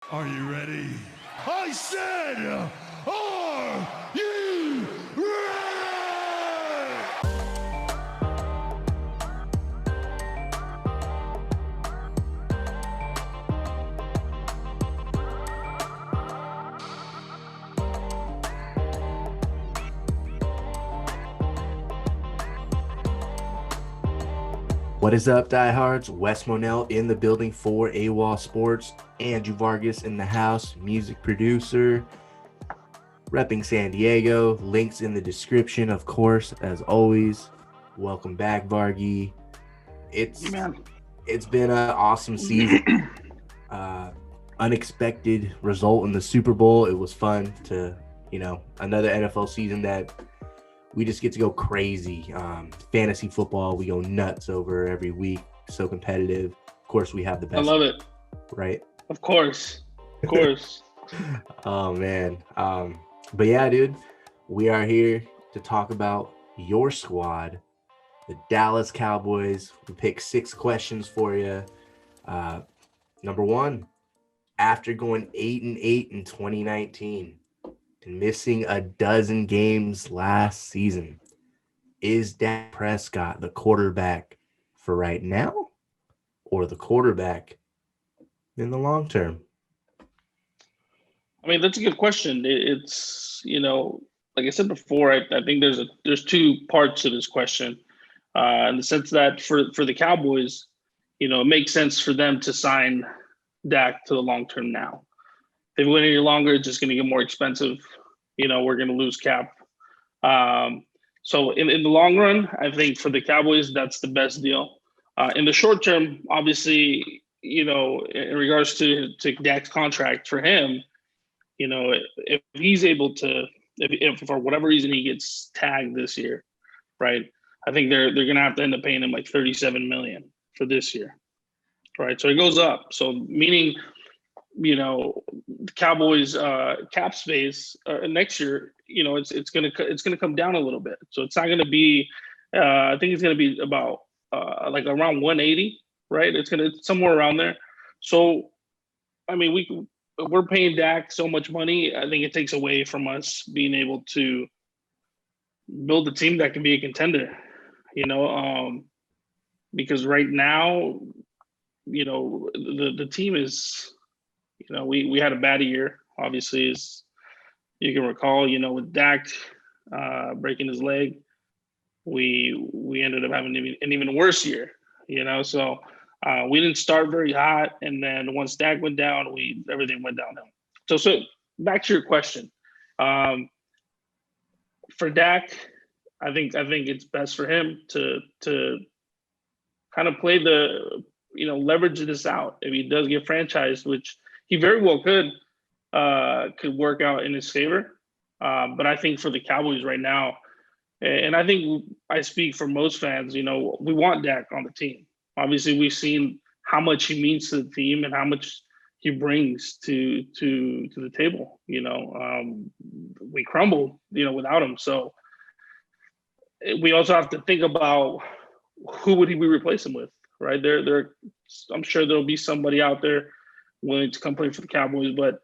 Are you ready? I said, are you ready? What is up, diehards? Wes Monell in the building for AWOL Sports. Andrew Vargas in the house, music producer, repping San Diego. Links in the description, of course, as always. Welcome back, Vargy. It's been an awesome season. Unexpected result in the Super Bowl. It was fun to, another NFL season that we just get to go crazy. Fantasy football, we go nuts over every week. So competitive. Of course, we have the best. I love it. Right? Of course. Oh, man. But yeah, dude, we are here to talk about your squad, the Dallas Cowboys. We picked 6 questions for you. Number 1, after going 8-8 in 2019 and missing a dozen games last season, is Dak Prescott the quarterback for right now or the quarterback in the long term? I mean, that's a good question. It's, like I said before, I think there's 2 parts to this question, in the sense that for the Cowboys, it makes sense for them to sign Dak to the long term now. If they wait any longer, it's just going to get more expensive. We're going to lose cap. So in the long run, I think for the Cowboys, that's the best deal. In the short term, obviously, in regards to Dak's contract for him, if he's able to, if for whatever reason he gets tagged this year, right? I think they're going to have to end up paying him like $37 million for this year, right? So it goes up. So meaning, the Cowboys cap space next year, it's gonna come down a little bit. So it's not gonna be. I think it's gonna be about like around 180, right? It's somewhere around there. So, I mean, we're paying Dak so much money. I think it takes away from us being able to build a team that can be a contender. Because right now, the team is. We had a bad year, obviously, as you can recall. With Dak breaking his leg, we ended up having an even worse year. So we didn't start very hot, and then once Dak went down, everything went downhill. So back to your question, for Dak, I think it's best for him to kind of play leverage this out. If he does get franchised, which he very well could work out in his favor. But I think for the Cowboys right now, and I think I speak for most fans, we want Dak on the team. Obviously, we've seen how much he means to the team and how much he brings to the table. We crumbled, without him. So we also have to think about who would we replace him with, right? I'm sure there'll be somebody out there willing to come play for the Cowboys, but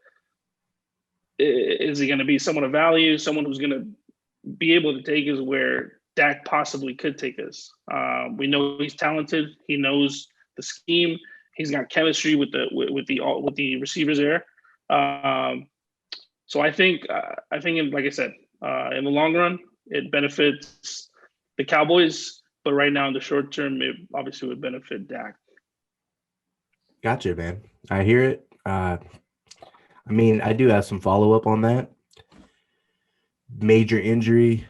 is he going to be someone of value, someone who's going to be able to take us where Dak possibly could take us? We know he's talented. He knows the scheme. He's got chemistry with the receivers there. So I think, like I said, in the long run, it benefits the Cowboys, but right now in the short term, it obviously would benefit Dak. Gotcha, man. I hear it. I do have some follow-up on that. Major injury.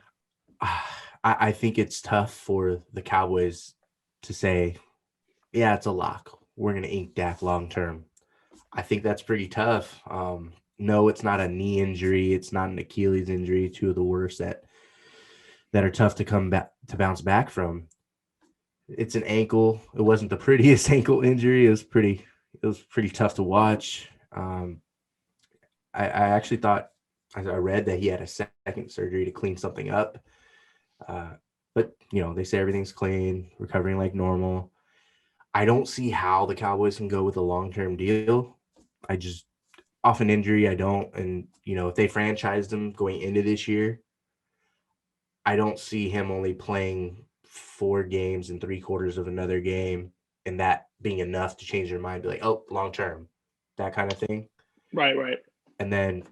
I think it's tough for the Cowboys to say, yeah, it's a lock. We're going to ink Dak long-term. I think that's pretty tough. No, it's not a knee injury. It's not an Achilles injury, 2 of the worst that are tough to come back to bounce back from. It's an ankle. It wasn't the prettiest ankle injury. It was pretty tough to watch. I actually thought, I read that he had a second surgery to clean something up. But they say everything's clean, recovering like normal. I don't see how the Cowboys can go with a long-term deal. off an injury, I don't. And, if they franchised him going into this year, I don't see him only playing 4 games and 3/4 of another game and that being enough to change their mind, be like, oh, long term, that kind of thing. Right. And then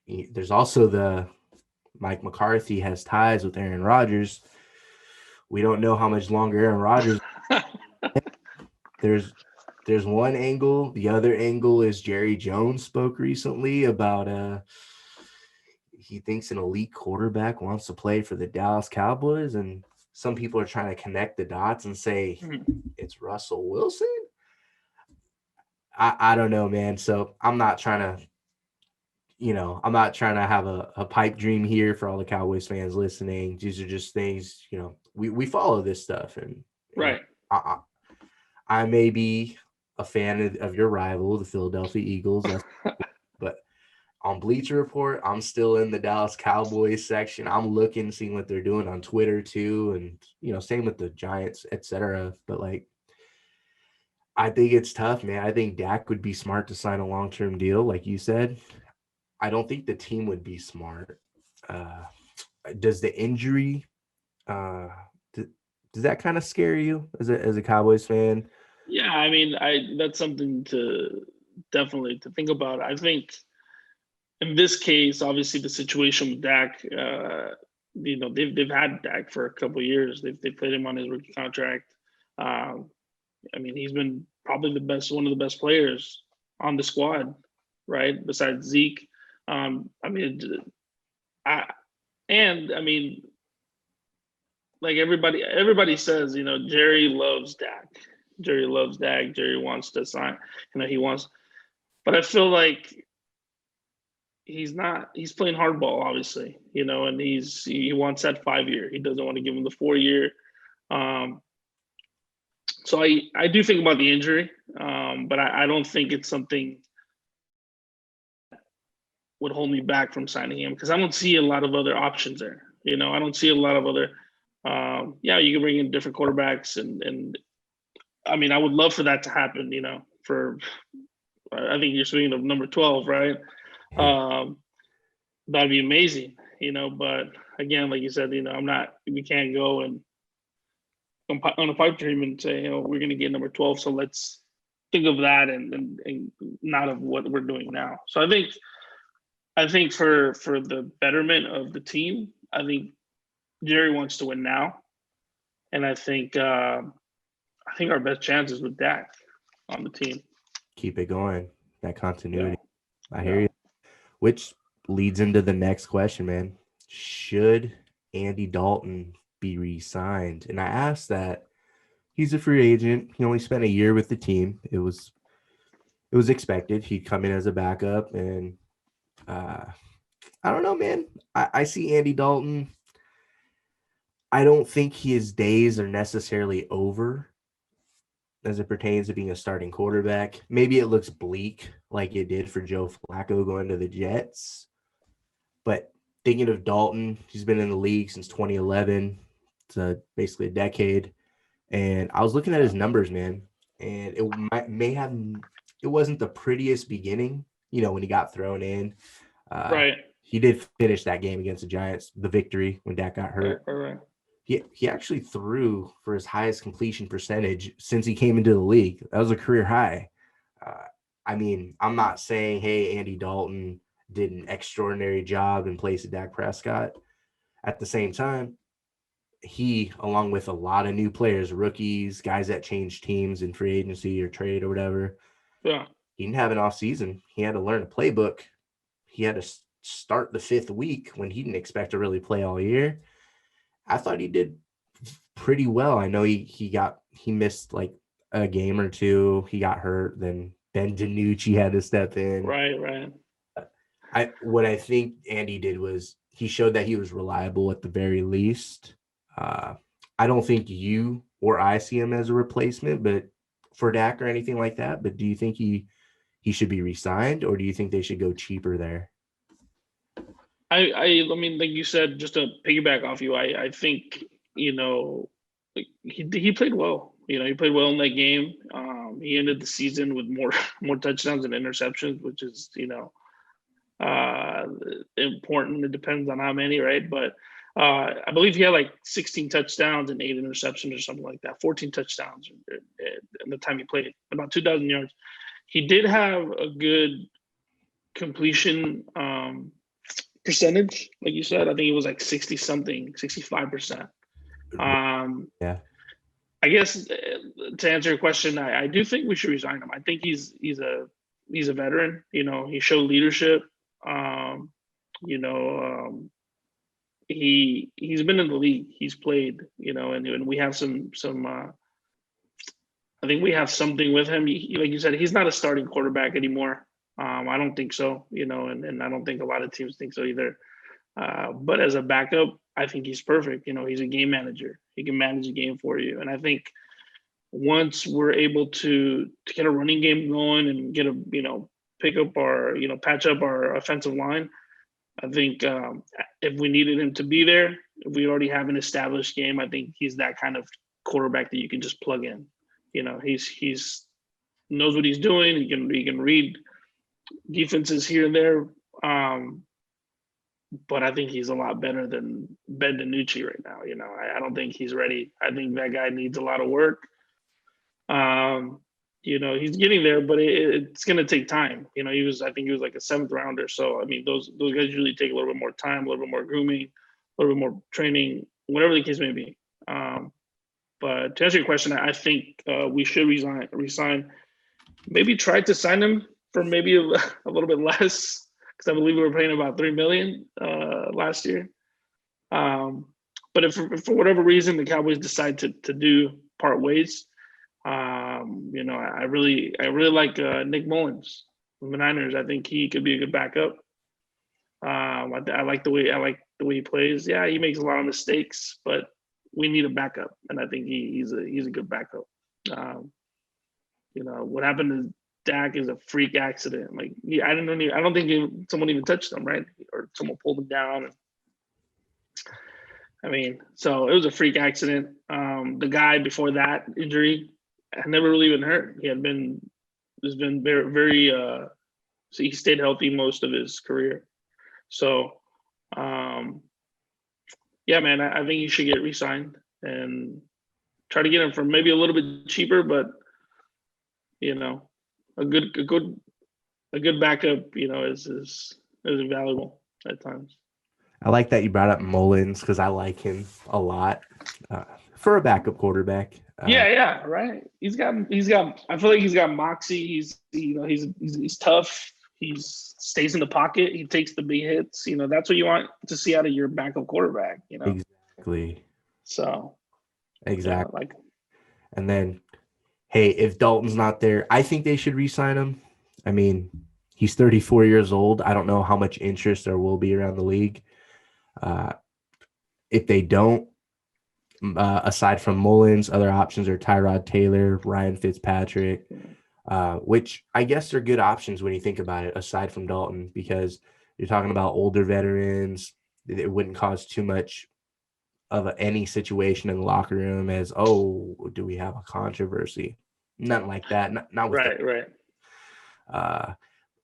there's also the Mike McCarthy has ties with Aaron Rodgers. We don't know how much longer Aaron Rodgers. There's one angle. The other angle is Jerry Jones spoke recently about he thinks an elite quarterback wants to play for the Dallas Cowboys, and some people are trying to connect the dots and say it's Russell Wilson. I don't know, man. So I'm not trying to have a pipe dream here for all the Cowboys fans listening. These are just things, we follow this stuff. And right. I may be a fan of your rival, the Philadelphia Eagles, but on Bleacher Report, I'm still in the Dallas Cowboys section. I'm looking, seeing what they're doing on Twitter too. And, same with the Giants, etc. But I think it's tough, man. I think Dak would be smart to sign a long-term deal, like you said. I don't think the team would be smart. Does the injury, does that kind of scare you as a Cowboys fan? Yeah, I mean, that's something to definitely to think about. I think in this case, obviously the situation with Dak, they've had Dak for a couple of years. They played him on his rookie contract. I mean, he's been probably one of the best players on the squad, right? Besides Zeke. Like everybody says, Jerry loves Dak. Jerry loves Dak. Jerry wants to sign, he wants, but I feel like he's playing hardball, obviously, and he wants that 5-year. He doesn't want to give him the 4-year. So I do think about the injury, but I don't think it's something would hold me back from signing him because I don't see a lot of other options there. I don't see a lot of other. You can bring in different quarterbacks, and I mean, I would love for that to happen. I think you're speaking of number 12, right? That'd be amazing. But again, like you said, we can't go and on a pipe dream and say, we're going to get number 12. So let's think of that and not of what we're doing now. So I think for the betterment of the team, I think Jerry wants to win now. And I think our best chance is with Dak on the team. Keep it going. That continuity. Yeah. I hear you. Which leads into the next question, man. Should Andy Dalton be re-signed? And I asked that. He's a free agent. He only spent a year with the team. It was expected. He'd come in as a backup. And I don't know, man. I see Andy Dalton. I don't think his days are necessarily over as it pertains to being a starting quarterback. Maybe it looks bleak like it did for Joe Flacco going to the Jets. But thinking of Dalton, he's been in the league since 2011. It's basically a decade. And I was looking at his numbers, man. And it wasn't the prettiest beginning, when he got thrown in. Right. He did finish that game against the Giants, the victory when Dak got hurt. Right. He actually threw for his highest completion percentage since he came into the league. That was a career high. I mean, I'm not saying, hey, Andy Dalton did an extraordinary job in place of Dak Prescott. At the same time, he, along with a lot of new players, rookies, guys that changed teams in free agency or trade or whatever, he didn't have an off season. He had to learn a playbook. He had to start the 5th week when he didn't expect to really play all year. I thought he did pretty well. I know he missed like a game or two. He got hurt. Then Ben DiNucci had to step in. Right. What I think Andy did was he showed that he was reliable at the very least. I don't think you or I see him as a replacement, but for Dak or anything like that. But do you think he should be re-signed, or do you think they should go cheaper there? I mean, like you said, just to piggyback off you, I think he played well. He played well in that game. He ended the season with more touchdowns than interceptions, which is important. It depends on how many, right? But I believe he had like 16 touchdowns and 8 interceptions or something like that. 14 touchdowns in the time he played, about 2,000 yards. He did have a good completion percentage, like you said. I think it was like 60 something, 65%. Yeah. I guess to answer your question, I do think we should resign him. I think he's a veteran. He showed leadership. He's been in the league. He's played. And we have some. I think we have something with him. Like you said, he's not a starting quarterback anymore. I don't think so. And I don't think a lot of teams think so either. But as a backup, I think he's perfect. He's a game manager. He can manage a game for you. And I think once we're able to get a running game going and get pick up our, patch up our offensive line, I think if we needed him to be there, if we already have an established game, I think he's that kind of quarterback that you can just plug in. He's knows what he's doing. He can read defenses here and there. But I think he's a lot better than Ben DiNucci right now. I don't think he's ready. I think that guy needs a lot of work. He's getting there, but it's going to take time. I think he was like a 7th rounder. So, I mean, those guys usually take a little bit more time, a little bit more grooming, a little bit more training, whatever the case may be. But to answer your question, I think we should resign. Maybe try to sign him for maybe a little bit less, because I believe we were paying about $3 million last year. But if for whatever reason the Cowboys decide to do part ways, I really like Nick Mullins from the Niners. I think he could be a good backup. I like the way he plays. Yeah, he makes a lot of mistakes, but we need a backup, and I think he's a good backup. What happened to Dak is a freak accident. Like, I don't think someone even touched him, right? Or someone pulled him down. So it was a freak accident. The guy before that injury had never really been hurt. Has been very, very. So he stayed healthy most of his career. So, yeah, man, I think he should get re-signed and try to get him for maybe a little bit cheaper, but a good backup, is invaluable at times. I like that you brought up Mullins because I like him a lot for a backup quarterback. Yeah, right. He's got. I feel like he's got moxie. He's tough. He stays in the pocket. He takes the big hits. That's what you want to see out of your backup quarterback. Exactly. So. Exactly. Yeah, and then, hey, if Dalton's not there, I think they should re-sign him. I mean, he's 34 years old. I don't know how much interest there will be around the league. If they don't, aside from Mullins, other options are Tyrod Taylor, Ryan Fitzpatrick, which I guess are good options when you think about it, aside from Dalton, because you're talking about older veterans. It wouldn't cause too much of any situation in the locker room as, oh, do we have a controversy? Nothing like that. Not with right.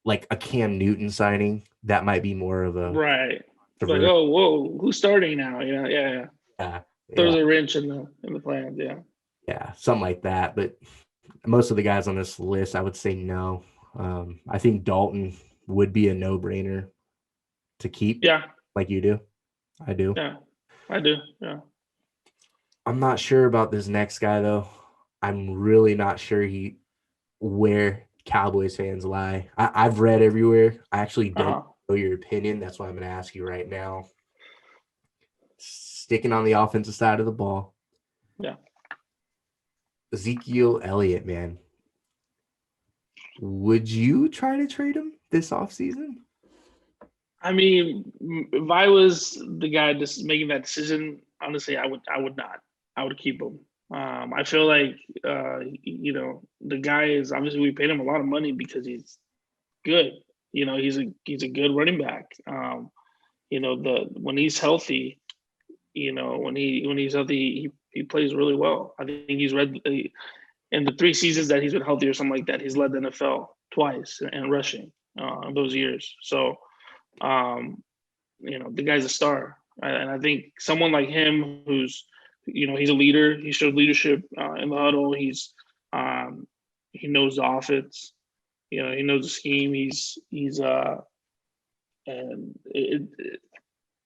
Like a Cam Newton signing, that might be more of a right. Like, oh, whoa, who's starting now? Yeah. Throws a wrench in the plans. Yeah. Yeah, something like that. But most of the guys on this list, I would say no. I think Dalton would be a no-brainer to keep. Yeah. Like you do. I do. Yeah, I do. Yeah. I'm not sure about this next guy though. I'm really not sure where Cowboys fans lie. I've read everywhere. I actually don't know your opinion. That's why I'm going to ask you right now. Sticking on the offensive side of the ball. Yeah. Ezekiel Elliott, man. Would you try to trade him this offseason? I mean, if I was the guy just making that decision, honestly, I would not. I would keep him. I feel like, the guy is, obviously we paid him a lot of money because he's good. He's a good running back. When he's healthy, when he's healthy, he plays really well. I think he's in the 3 seasons that he's been healthy or something like that, he's led the NFL twice in rushing those years. So, the guy's a star. And I think someone like him who's, he's a leader. He showed leadership in the huddle. He knows the offense. He knows the scheme.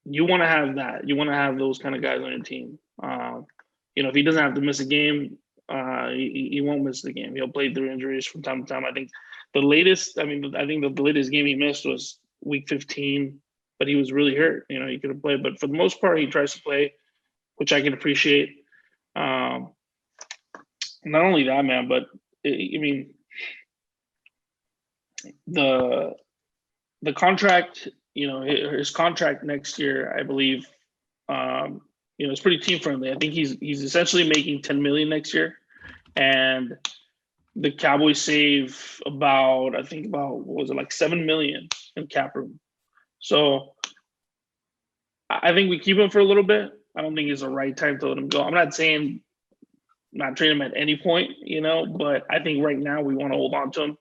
You want to have that. You want to have those kind of guys on your team. If he doesn't have to miss a game, he won't miss the game. He'll play through injuries from time to time. I think the latest game he missed was week 15, but he was really hurt. He could have played, but for the most part, he tries to play, which I can appreciate. Not only that, man, but the contract, his contract next year, I believe, it's pretty team friendly. I think he's essentially making $10 million next year, and the Cowboys save about what was it, like $7 million in cap room. So I think we keep him for a little bit. I don't think it's the right time to let him go. I'm not saying not trade him at any point, but I think right now we want to hold on to him.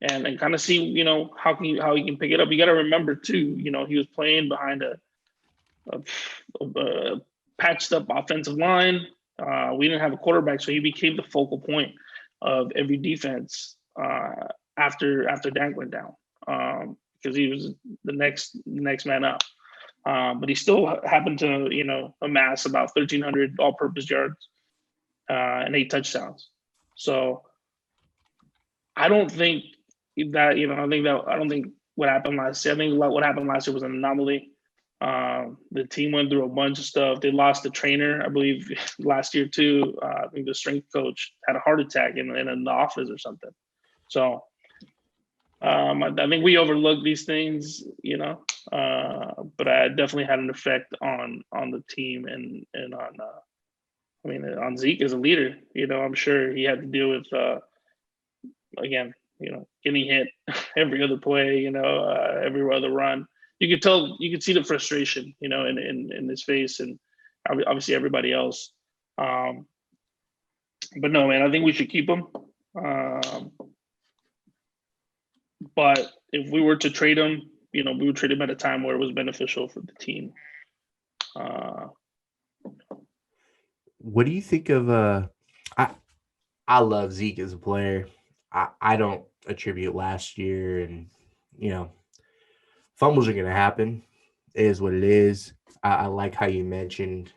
And kind of see, how he can pick it up. You got to remember too, he was playing behind a patched up offensive line. We didn't have a quarterback, so he became the focal point of every defense after Dan went down, because he was the next man up. But he still happened to, amass about 1,300 all-purpose yards and 8 touchdowns. So I don't think that, I don't think what happened last year. I think what happened last year was an anomaly. The team went through a bunch of stuff. They lost the trainer, I believe, last year too. I think the strength coach had a heart attack in the office or something. So I think we overlook these things, but I definitely had an effect on the team and on Zeke as a leader. I'm sure he had to deal with again, getting hit every other play, every other run. You could see the frustration, in his face, and obviously everybody else. But no, man, I think we should keep him. But if we were to trade him, we would trade him at a time where it was beneficial for the team. What do you think of I love Zeke as a player. I don't attribute last year, and fumbles are going to happen. It is what it is. I like how you mentioned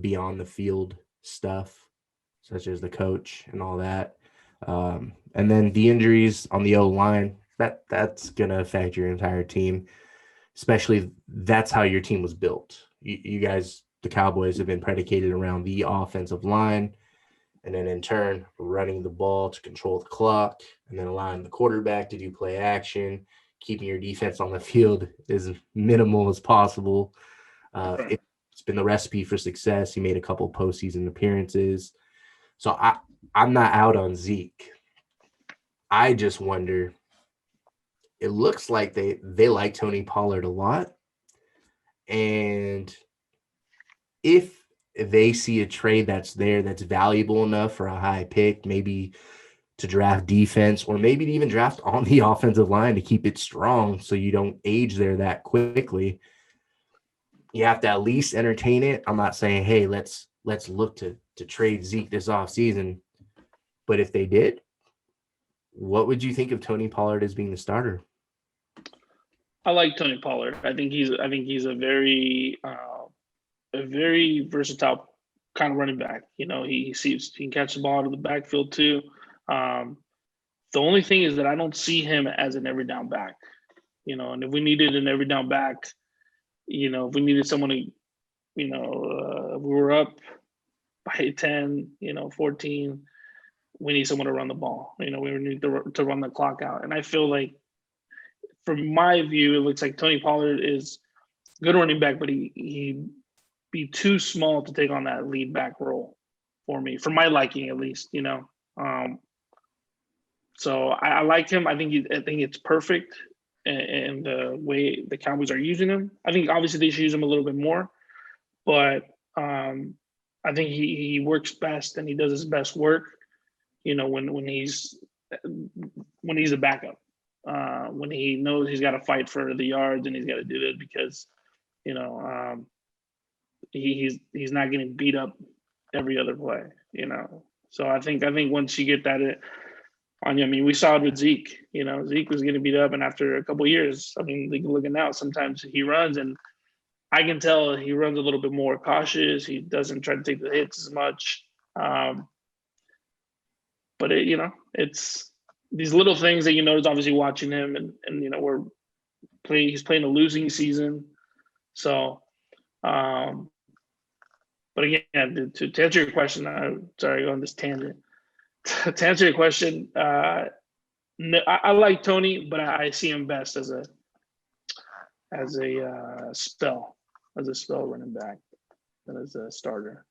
beyond the field stuff, such as the coach and all that. And then the injuries on the O-line, that's going to affect your entire team, especially that's how your team was built. You guys, the Cowboys, have been predicated around the offensive line, and then in turn running the ball to control the clock, and then allowing the quarterback to do play action, keeping your defense on the field as minimal as possible. It's been the recipe for success. He made a couple postseason appearances. So I'm not out on Zeke. I just wonder, it looks like they like Tony Pollard a lot. And if they see a trade that's valuable enough for a high pick, maybe to draft defense, or maybe to even draft on the offensive line to keep it strong so you don't age there that quickly, you have to at least entertain it. I'm not saying, hey, let's look to trade Zeke this offseason. But if they did, what would you think of Tony Pollard as being the starter? I like Tony Pollard. I think he's a very versatile kind of running back. He can catch the ball out of the backfield too. The only thing is that I don't see him as an every down back. And if we needed an every down back, if we needed someone to, we were up by 10, 14, we need someone to run the ball. We need to run the clock out. And I feel like, from my view, it looks like Tony Pollard is a good running back, but he'd be too small to take on that lead back role for me, for my liking at least. So I like him. I think it's perfect, and the way the Cowboys are using him. I think obviously they should use him a little bit more, but I think he works best and he does his best work, when he's a backup. When he knows he's got to fight for the yards and he's got to do it because, he's not getting beat up every other play, So I think once you get that on you, I mean, we saw it with Zeke. Zeke was getting beat up, and after a couple of years, I mean, looking out, sometimes he runs, and I can tell he runs a little bit more cautious. He doesn't try to take the hits as much. But it's these little things that notice. Obviously, watching him, and he's playing a losing season, so. But again, to answer your question, sorry, on this tangent. To answer your question, no, I like Tony, but I see him best as a spell running back than as a starter.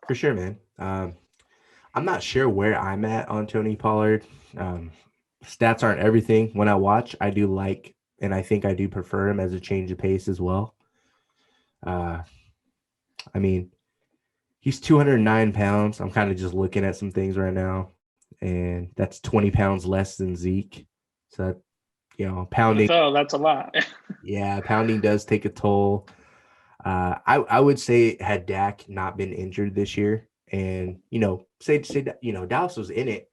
For sure, man. I'm not sure where I'm at on Tony Pollard. Stats aren't everything. When I watch, I do like, and I think I do prefer him as a change of pace as well. I mean, he's 209 pounds. I'm kind of just looking at some things right now, and that's 20 pounds less than Zeke. So, pounding. That's a lot. Yeah, pounding does take a toll. I would say had Dak not been injured this year, and say Dallas was in it.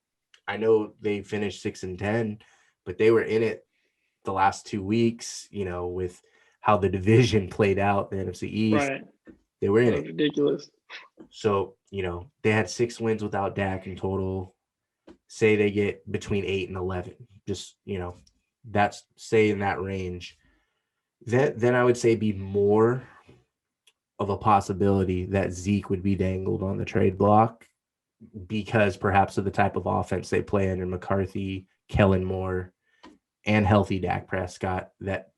I know they finished 6-10, but they were in it the last 2 weeks. With how the division played out, the NFC East. Right. They were in it. Ridiculous. So, they had 6 wins without Dak in total. Say they get between 8 and 11. Just, that's say in that range. Then I would say be more of a possibility that Zeke would be dangled on the trade block because perhaps of the type of offense they play under McCarthy, Kellen Moore, and healthy Dak Prescott that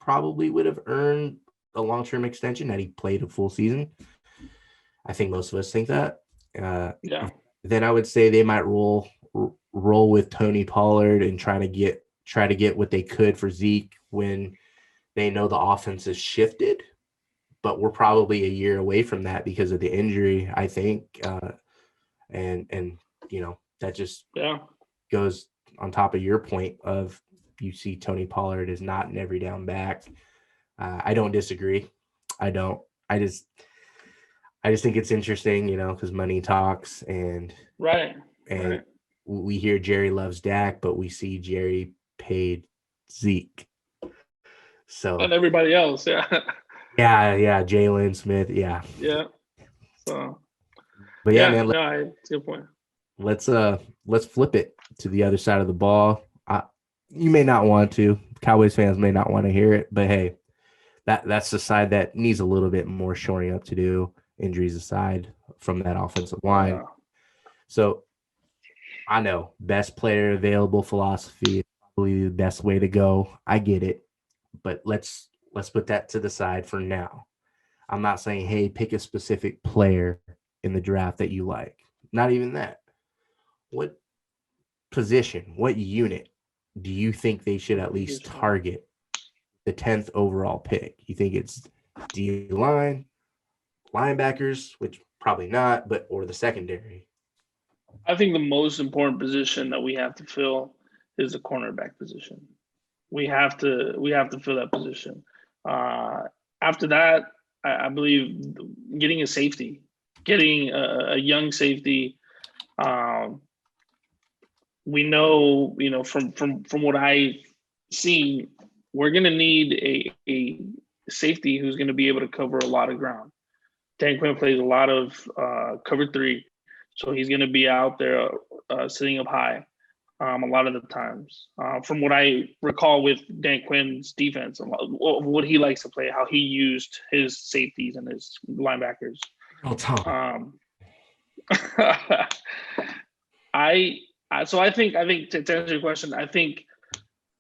probably would have earned a long-term extension had he played a full season. I think most of us think that. Yeah. Then I would say they might roll with Tony Pollard and try to get what they could for Zeke when they know the offense has shifted. But we're probably a year away from that because of the injury, I think. And that just goes on top of your point of you see Tony Pollard is not an every down back. I don't disagree. I don't. I just think it's interesting, because money talks and we hear Jerry loves Dak, but we see Jerry paid Zeke. So and everybody else, yeah. Yeah, Jalen Smith, yeah. Yeah. So but man, that's a good point. Let's flip it to the other side of the ball. You may not want to. Cowboys fans may not want to hear it, but hey, that's the side that needs a little bit more shoring up to do, injuries aside, from that offensive line. Yeah. So I know best player available philosophy is probably the best way to go. I get it, but let's put that to the side for now. I'm not saying, hey, pick a specific player in the draft that you like. Not even that. What position, what unit do you think they should at least target the 10th overall pick? You think it's D-line, linebackers, which probably not, or the secondary? I think the most important position that we have to fill is the cornerback position. We have to fill that position. After that, I believe getting a safety, getting a young safety. We know, from what I've seen, we're going to need a safety who's going to be able to cover a lot of ground. Dan Quinn plays a lot of cover 3, so he's going to be out there sitting up high a lot of the times. From what I recall with Dan Quinn's defense, what he likes to play, how he used his safeties and his linebackers. So I think to answer your question, I think,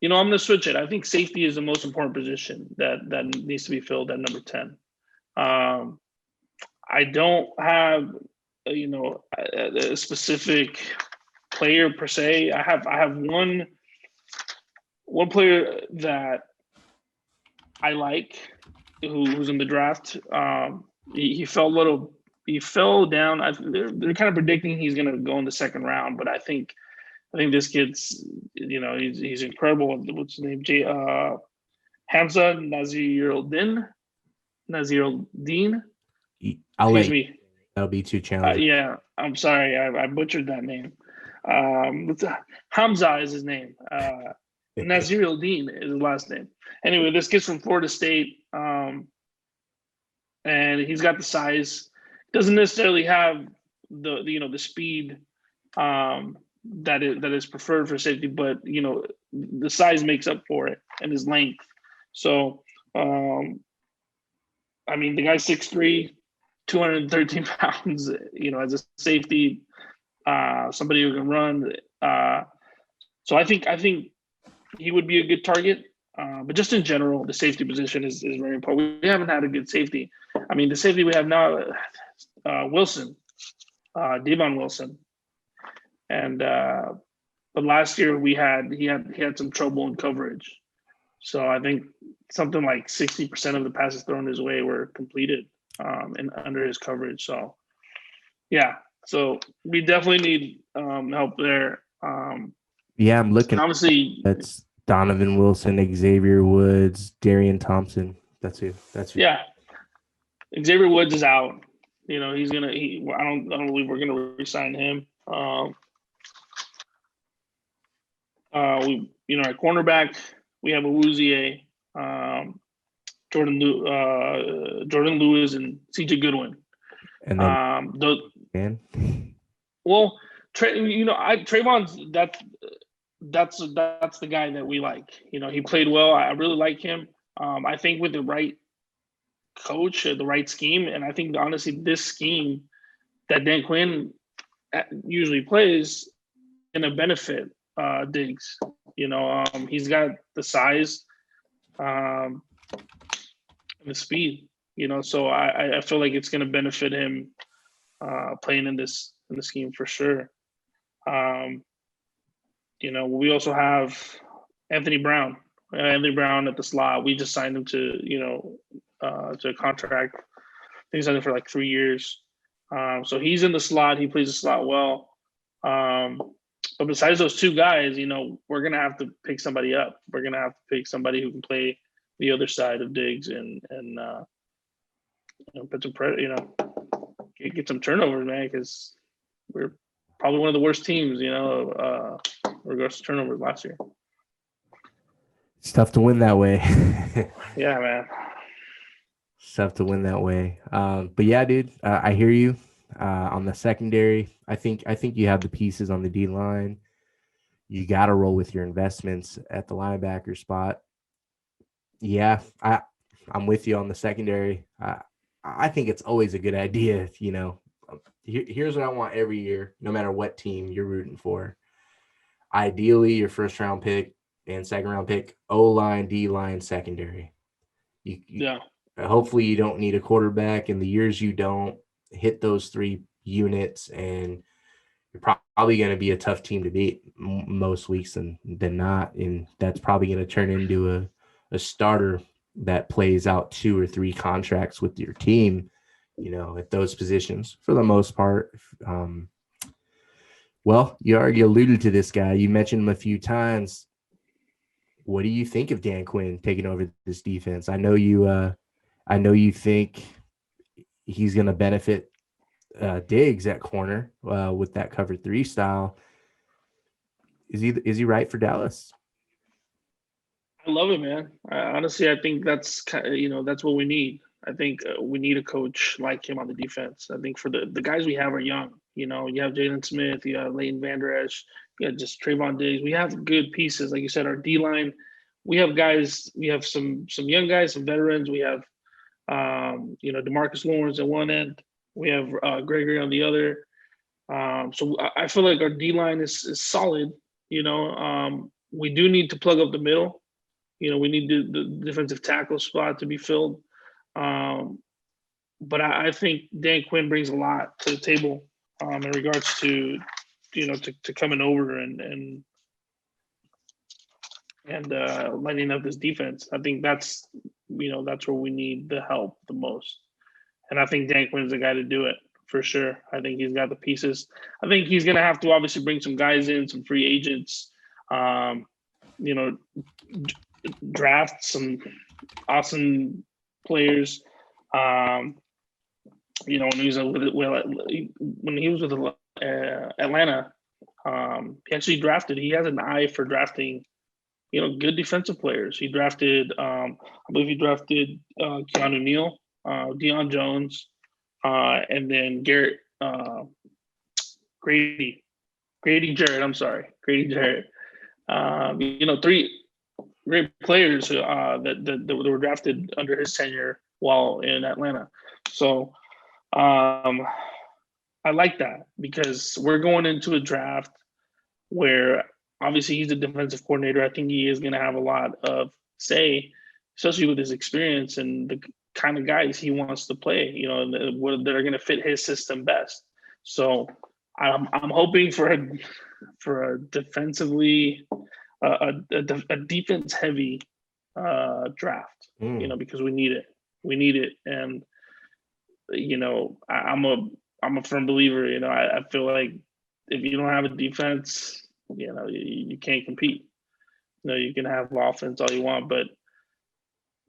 I'm going to switch it. I think safety is the most important position that needs to be filled at number 10. I don't have, a specific player per se. I have one player that I like, who's in the draft. He fell a little. He fell down. They're kind of predicting he's going to go in the second round, but I think this kid's, he's incredible. What's his name? Hamza Naziruddin. I'll Excuse let me. That'll be too challenging. Yeah, I'm sorry. I butchered that name. Hamza is his name. Naziruddin is his last name. Anyway, this kid's from Florida State, and he's got the size. Doesn't necessarily have the speed that is preferred for safety, but the size makes up for it and his length. So, the guy's 6'3", 213 pounds. As a safety, somebody who can run. So I think he would be a good target. But just in general, the safety position is very important. We haven't had a good safety. The safety we have now, Wilson, Devon Wilson, and but last year he had some trouble in coverage. So I think something like 60% of the passes thrown his way were completed and under his coverage. So yeah, so we definitely need help there. Yeah, I'm looking. Obviously, That's Donovan Wilson, Xavier Woods, Darian Thompson. That's who. Yeah, Xavier Woods is out. He's gonna. I don't believe we're gonna re-sign him. At cornerback we have Awuzie, Jordan Lewis, and CJ Goodwin. And then well, Trayvon's that's the guy that we like. He played well. I really like him. I think with the right coach, the right scheme, and I think honestly this scheme that Dan Quinn usually plays going to benefit Diggs. He's got the size and the speed. So I feel like it's going to benefit him playing in the scheme for sure. We also have Anthony Brown. Anthony Brown at the slot. We just signed him to a contract. I think he's signed him for like 3 years. So he's in the slot. He plays the slot well. But besides those two guys, we're gonna have to pick somebody up. We're gonna have to pick somebody who can play the other side of Diggs and put some get some turnovers, man, because we're probably one of the worst teams, regards to turnovers last year. It's tough to win that way. Yeah, man. It's tough to win that way. But yeah, dude, I hear you. On the secondary, I think you have the pieces on the D line. You got to roll with your investments at the linebacker spot. Yeah, I'm with you on the secondary. I think it's always a good idea. Here's what I want every year, no matter what team you're rooting for. Ideally, your first round pick and second round pick, O-line, D-line, secondary. Yeah. Hopefully you don't need a quarterback. In the years you don't, hit those three units, and you're probably going to be a tough team to beat most weeks than not. And that's probably going to turn into a starter that plays out 2 or 3 contracts with your team, at those positions for the most part. Well, you already alluded to this guy. You mentioned him a few times. What do you think of Dan Quinn taking over this defense? I know you think he's going to benefit Diggs at corner with that cover 3 style. Is he right for Dallas? I love it, man. Honestly, I think that's that's what we need. I think we need a coach like him on the defense. I think for the guys we have are young. You have Jalen Smith, you have Leighton Vander Esch, you have just Trayvon Diggs. We have good pieces, like you said. Our D line, we have guys. We have some young guys, some veterans. We have DeMarcus Lawrence at one end. We have Gregory on the other. So I feel like our D line is solid. We do need to plug up the middle. We need the defensive tackle spot to be filled. But I think Dan Quinn brings a lot to the table in regards to to coming over and lighting up this defense. I think that's that's where we need the help the most. And I think Dan Quinn's the guy to do it for sure. I think he's got the pieces. I think he's going to have to obviously bring some guys in, some free agents, draft some awesome players. When he was with Atlanta, he actually drafted. He has an eye for drafting, good defensive players. He drafted, I believe he drafted Keanu Neal, Deion Jones, and then Grady Jarrett. I'm sorry, Grady Jarrett. Three great players that were drafted under his tenure while in Atlanta. So I like that because we're going into a draft where obviously he's a defensive coordinator. I think he is going to have a lot of say, especially with his experience and the kind of guys he wants to play, that are going to fit his system best. So I'm hoping for a defensively a defense heavy draft, because we need it. And I'm a firm believer. I feel like if you don't have a defense, you can't compete. You can have offense all you want, but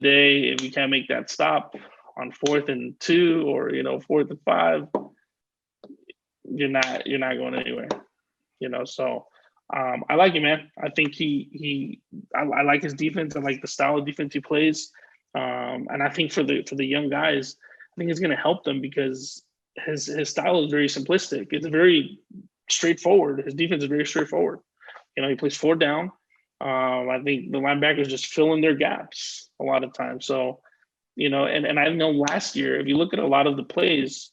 if you can't make that stop on 4th and 2 or 4th and 5, you're not going anywhere. So I like him, man. I think I like his defense. I like the style of defense he plays, and I think for the young guys, I think it's going to help them because his style is very simplistic. It's very straightforward. His defense is very straightforward. He plays 4 down. I think the linebackers just fill in their gaps a lot of times. So, and I know last year, if you look at a lot of the plays,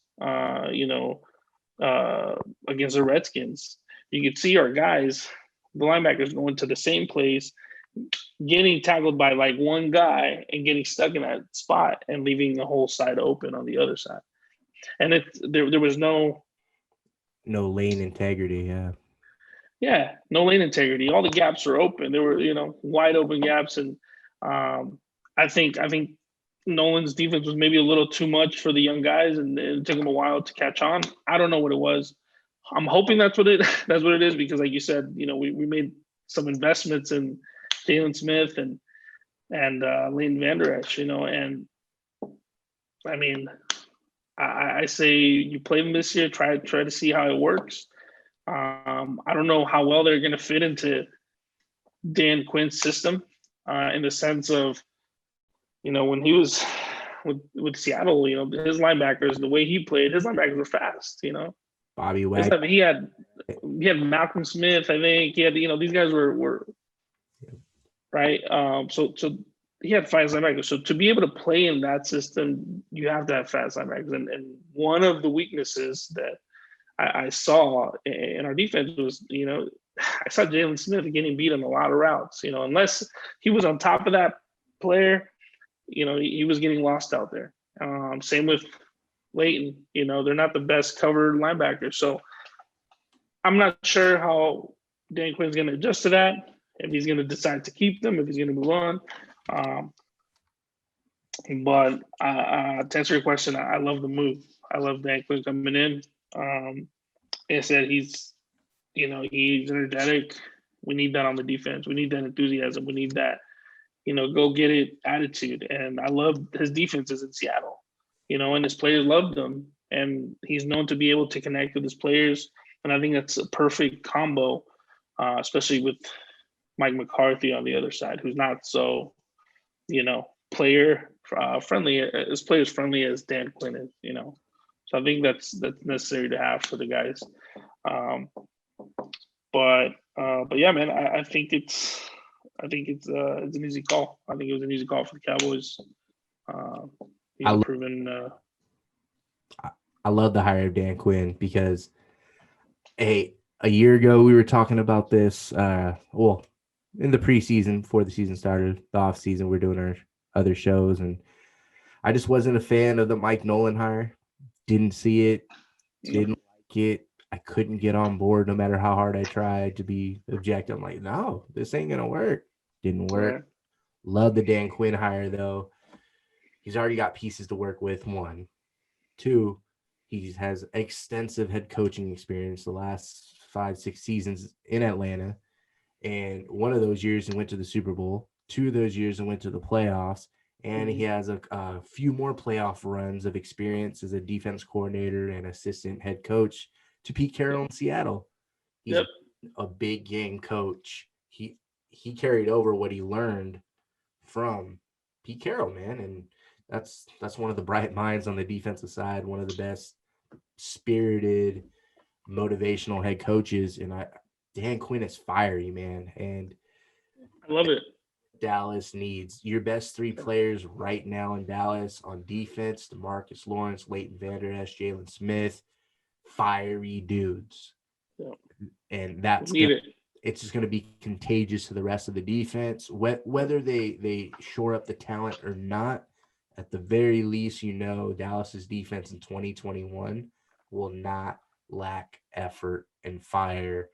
against the Redskins, you could see our guys, the linebackers, going to the same place, getting tackled by like one guy and getting stuck in that spot and leaving the whole side open on the other side. And there was no lane integrity. Yeah, no lane integrity. All the gaps were open. There were, wide open gaps. And I think Nolan's defense was maybe a little too much for the young guys, and it took them a while to catch on. I don't know what it was. I'm hoping that's what it is, because like you said, we made some investments in Jalen Smith and Leighton Vander Esch, and I mean, I say you play them this year, try to see how it works. I don't know how well they're going to fit into Dan Quinn's system, in the sense of, when he was with Seattle, his linebackers, the way he played, his linebackers were fast, Bobby Wagner. He had Malcolm Smith, I think. He had, these guys were right. So he had fast linebackers. So to be able to play in that system, you have to have fast linebackers. And one of the weaknesses that I saw in our defense was, I saw Jalen Smith getting beat on a lot of routes. Unless he was on top of that player, he was getting lost out there. Same with Leighton. They're not the best covered linebackers. So I'm not sure how Dan Quinn's going to adjust to that, if he's going to decide to keep them, if he's going to move on. But to answer your question, I love the move. I love Dan Quinn coming in. Like I said, he's energetic. We need that on the defense. We need that enthusiasm. We need that, go get it attitude. And I love his defenses in Seattle, and his players loved him. And he's known to be able to connect with his players. And I think that's a perfect combo, especially with Mike McCarthy on the other side, who's not so, player friendly, as players friendly as Dan Quinn is, So I think that's necessary to have for the guys. But yeah, man, I think it's an easy call. I think it was an easy call for the Cowboys. I love the hire of Dan Quinn because a year ago we were talking about this. In the preseason before the season started, the off season, we're doing our other shows, and I just wasn't a fan of the Mike Nolan hire. Didn't see it, didn't like it. I couldn't get on board no matter how hard I tried to be objective. I'm like, no, this ain't gonna work. Didn't work. Yeah. Love the Dan Quinn hire though. he's already got pieces to work with. 1, 2, he has extensive head coaching experience the last 5-6 seasons in Atlanta. And one of those years he went to the Super Bowl. 2 of those years he went to the playoffs. And he has a few more playoff runs of experience as a defense coordinator and assistant head coach to Pete Carroll in Seattle. He's a big game coach. He carried over what he learned from Pete Carroll, man. And that's one of the bright minds on the defensive side, one of the best spirited, motivational head coaches. And Dan Quinn is fiery, man. And I love it. Dallas needs your best 3 players right now in Dallas on defense: DeMarcus Lawrence, Leighton Vander Esch, Jalen Smith, fiery dudes. Yeah. And that's it's just going to be contagious to the rest of the defense. Whether they shore up the talent or not, at the very least, Dallas's defense in 2021 will not lack effort and fire.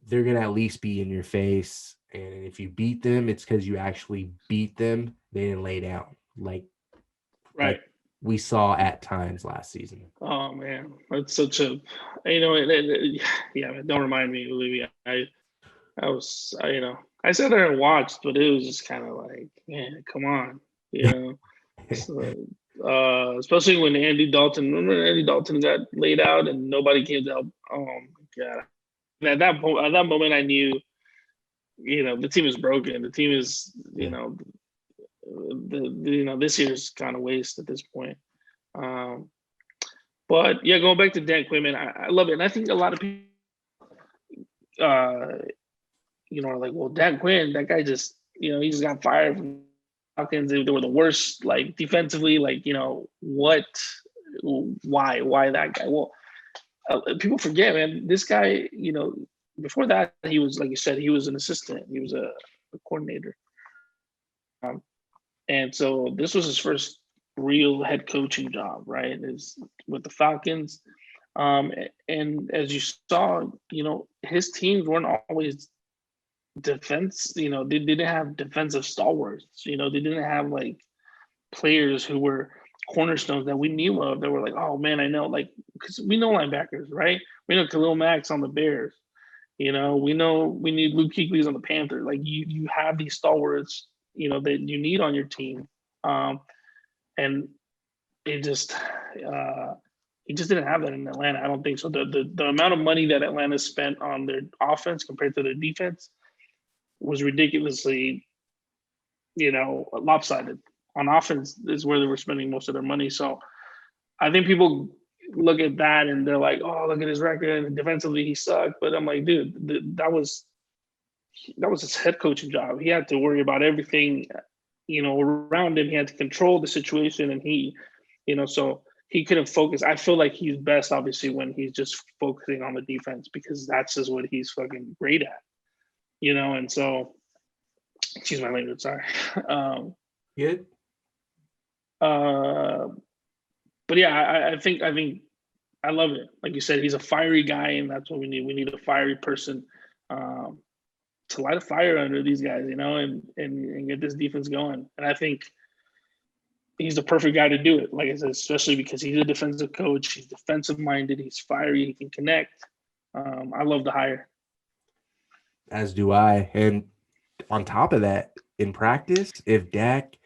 They're going to at least be in your face. And if you beat them, it's because you actually beat them. They didn't lay down like we saw at times last season. Oh man, that's such a, don't remind me, Olivia. I sat there and watched, but it was just kind of like, man, come on, So, especially when Andy Dalton got laid out and nobody came to help. Oh my God. And at that moment, I knew, the team is broken. The team is, this year's kind of waste at this point. But yeah, going back to Dan Quinn, man, I love it. And I think a lot of people, are like, well, Dan Quinn, that guy just, he just got fired from Falcons. They were the worst, like defensively, like, why that guy? Well, people forget, man, this guy, before that, he was, like you said, he was an assistant. He was a coordinator. And so this was his first real head coaching job, right? Is with the Falcons. And as you saw, his teams weren't always defense, they didn't have defensive stalwarts, they didn't have like players who were cornerstones that we knew of that were like, oh man, I know, like, because we know linebackers, right? We know Khalil Mack's on the Bears, we know we need Luke Kuechly's on the Panthers. Like you have these stalwarts, that you need on your team. And it just he just didn't have that in Atlanta. I don't think so. The amount of money that Atlanta spent on their offense compared to their defense was ridiculously, lopsided. On offense is where they were spending most of their money. So I think people look at that and they're like, oh, look at his record. And defensively, he sucked. But I'm like, dude, that was his head coaching job. He had to worry about everything, around him. He had to control the situation. And he, so he couldn't focus. I feel like he's best, obviously, when he's just focusing on the defense, because that's just what he's fucking great at. And so, excuse my language, sorry. Good. But yeah, I think I love it. Like you said, he's a fiery guy, and that's what we need. We need a fiery person to light a fire under these guys, and get this defense going. And I think he's the perfect guy to do it. Like I said, especially because he's a defensive coach. He's defensive minded. He's fiery. He can connect. I love the hire. As do I. And on top of that, in practice, if Dak,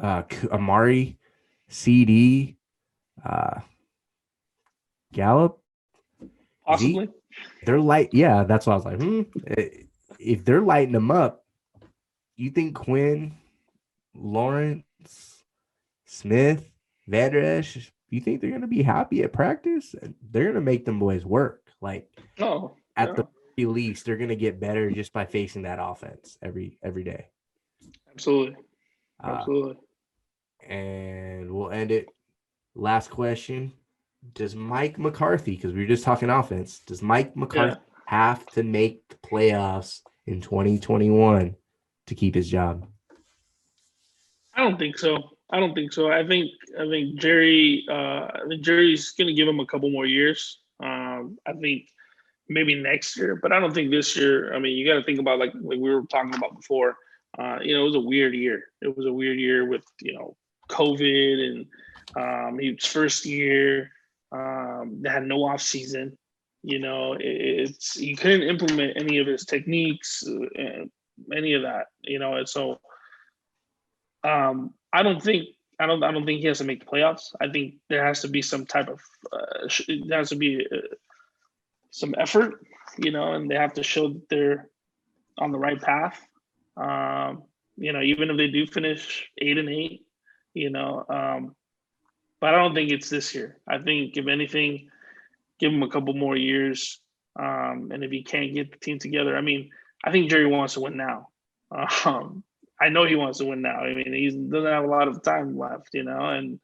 Amari, CD, Gallup, possibly, they're light. Yeah, that's what I was like. If they're lighting them up, you think Quinn, Lawrence, Smith, Vander Esch, you think they're going to be happy at practice? They're going to make them boys work. Like, at the least, they're going to get better just by facing that offense every day. Absolutely. And we'll end it. Last question. Does Mike McCarthy, because we were just talking offense, does Mike McCarthy have to make the playoffs in 2021 to keep his job? I don't think so. I think Jerry's going to give him a couple more years. I think maybe next year, but I don't think this year. I mean, you got to think about like we were talking about before. It was a weird year. It was a weird year with, COVID and his first year. They had no off season. It's you couldn't implement any of his techniques, any of that. And so I don't think he has to make the playoffs. I think there has to be some type of there has to be some effort, and they have to show that they're on the right path. Even if they do finish 8-8, but I don't think it's this year. I think if anything, give him a couple more years. And if he can't get the team together, I think Jerry wants to win now. I know he wants to win now. He doesn't have a lot of time left, and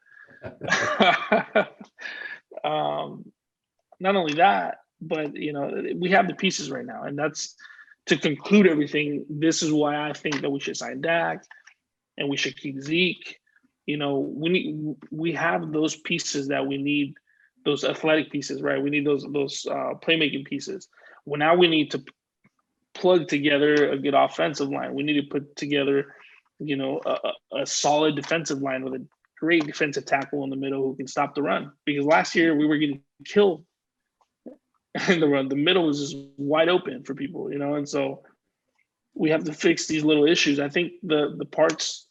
not only that, but we have the pieces right now, and that's to conclude everything. This is why I think that we should sign Dak, and we should keep Zeke. We have those pieces that we need, those athletic pieces, right? We need those playmaking pieces. Well, now we need to plug together a good offensive line. We need to put together, a solid defensive line with a great defensive tackle in the middle who can stop the run. Because last year we were getting killed in the run. The middle was just wide open for people, and so we have to fix these little issues. I think the parts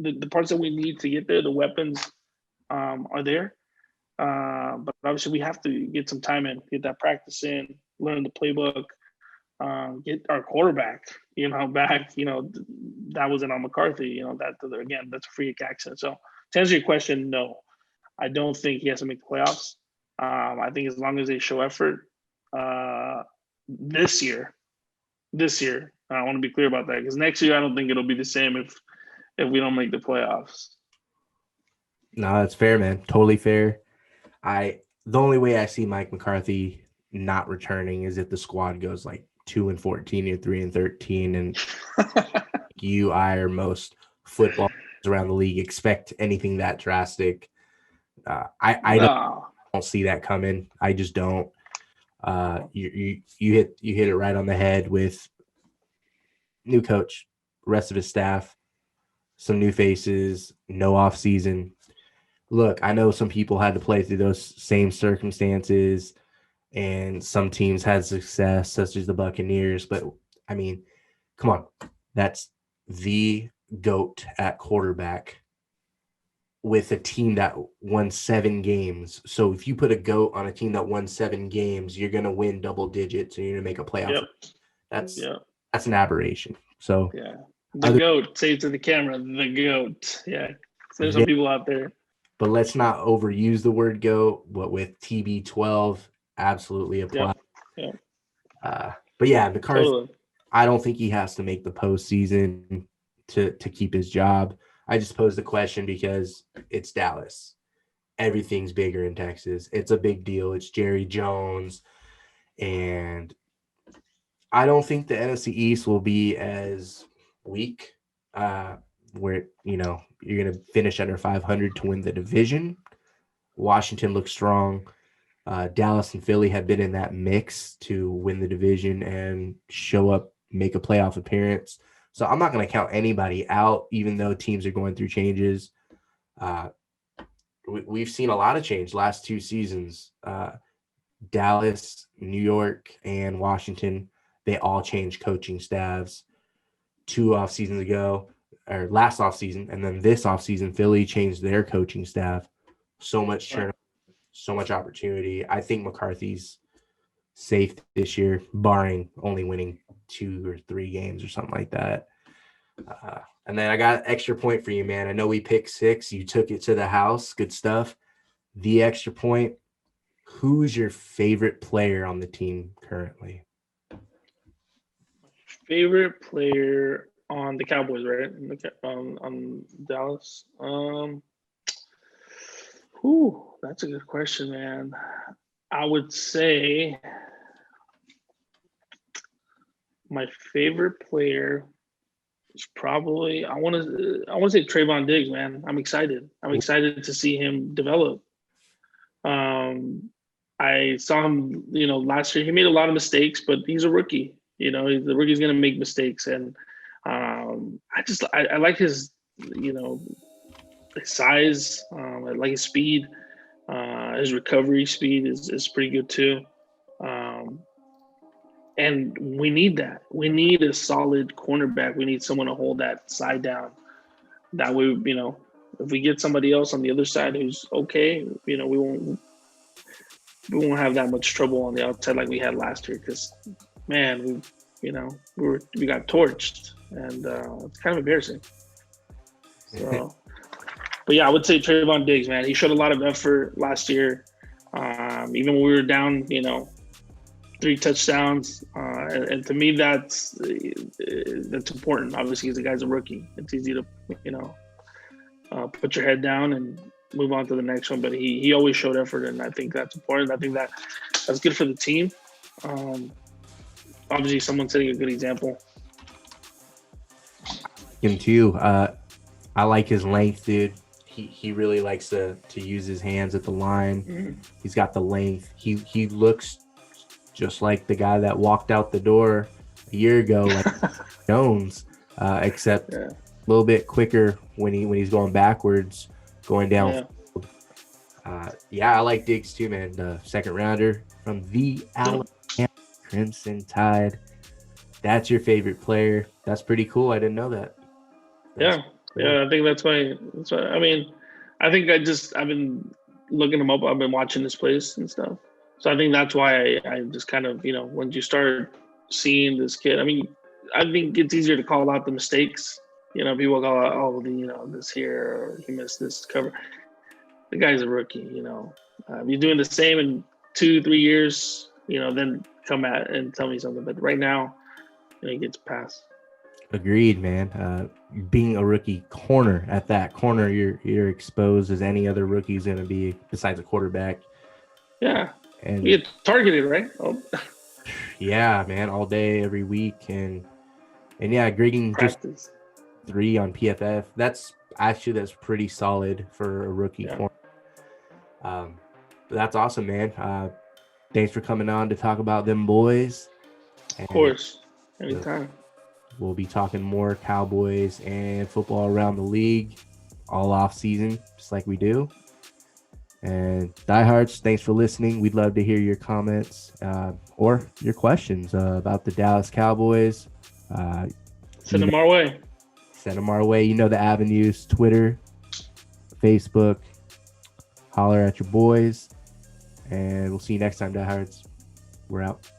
that we need to get there, the weapons are there. But obviously we have to get some time in, get that practice in, learn the playbook, get our quarterback, back. That wasn't on McCarthy. That's a freak accident. So to answer your question, no, I don't think he has to make the playoffs. I think as long as they show effort this year, I want to be clear about that, because next year I don't think it'll be the same if we don't make the playoffs. No, that's fair, man. Totally fair. The only way I see Mike McCarthy not returning is if the squad goes like 2-14 or 3-13, and I or most football around the league expect anything that drastic. I don't see that coming. I just don't. You hit it right on the head with new coach, rest of his staff, some new faces, no off season. Look, I know some people had to play through those same circumstances, and some teams had success, such as the Buccaneers. But come on, that's the GOAT at quarterback with a team that won 7 games. So if you put a GOAT on a team that won 7 games, you're going to win double digits and you're going to make a playoff. Yep. That's an aberration. So the GOAT, say it to the camera, the GOAT. Yeah. So there's some people out there. But let's not overuse the word GOAT. What with TB12, absolutely apply. Yep. But yeah, McCarthy, totally. I don't think he has to make the postseason to keep his job. I just posed the question because it's Dallas. Everything's bigger in Texas. It's a big deal. It's Jerry Jones. And I don't think the NFC East will be as weak where, you're going to finish under 500 to win the division. Washington looks strong. Dallas and Philly have been in that mix to win the division and show up, make a playoff appearance. So I'm not going to count anybody out, even though teams are going through changes. We've seen a lot of change last 2 seasons. Dallas, New York, and Washington, they all changed coaching staffs 2 off seasons ago, or last off season, and then this off season, Philly changed their coaching staff. So much churn, so much opportunity. I think McCarthy's safe this year, barring only winning 2 or 3 games or something like that. And then I got an extra point for you, man. I know we picked 6. You took it to the house. Good stuff. The extra point. Who's your favorite player on the team currently? Favorite player on the Cowboys, right? On Dallas. That's a good question, man. I would say my favorite player is probably I want to say Trayvon Diggs, man. I'm excited. I'm excited to see him develop. I saw him, last year. He made a lot of mistakes, but he's a rookie. The rookie's going to make mistakes, and I like his, his size. I like his speed. His recovery speed is pretty good too. And we need that. We need a solid cornerback. We need someone to hold that side down. That way, if we get somebody else on the other side who's okay, we won't have that much trouble on the outside like we had last year. Because, man, we got torched, and it's kind of embarrassing. So, but yeah, I would say Trayvon Diggs, man. He showed a lot of effort last year. Even when we were down, 3 touchdowns, and to me that's important. Obviously, because the guy's a rookie. It's easy to put your head down and move on to the next one. But he always showed effort, and I think that's important. I think that's good for the team. Obviously, someone setting a good example. Him too. I like his length, dude. He really likes to use his hands at the line. Mm-hmm. He's got the length. He looks just like the guy that walked out the door a year ago, like Jones, except a little bit quicker when he's going backwards, going down. I like Diggs too, man. The second rounder from the Alabama Crimson Tide. That's your favorite player. That's pretty cool. I didn't know that. Yeah, I think that's why. I mean, I think I've been looking him up. I've been watching his plays and stuff. So I think that's why I just kind of, when you start seeing this kid, I mean, I think it's easier to call out the mistakes. People call out, this here, or he missed this cover. The guy's a rookie, you're doing the same in 2-3 years, then come at and tell me something. But right now, he gets passed. Agreed, man. Being a rookie corner at that corner, you're exposed as any other rookie is going to be besides a quarterback. Yeah. And you get targeted, right? Oh. Yeah, man, all day, every week. And yeah, grading just 3 on PFF. That's pretty solid for a rookie corner. But that's awesome, man. Thanks for coming on to talk about them boys. Of course. Anytime. We'll be talking more Cowboys and football around the league all off season, just like we do. And diehards, thanks for listening. We'd love to hear your comments or your questions about the Dallas Cowboys. Send them our way. Send them our way. You know the avenues: Twitter, Facebook. Holler at your boys. And we'll see you next time, diehards. We're out.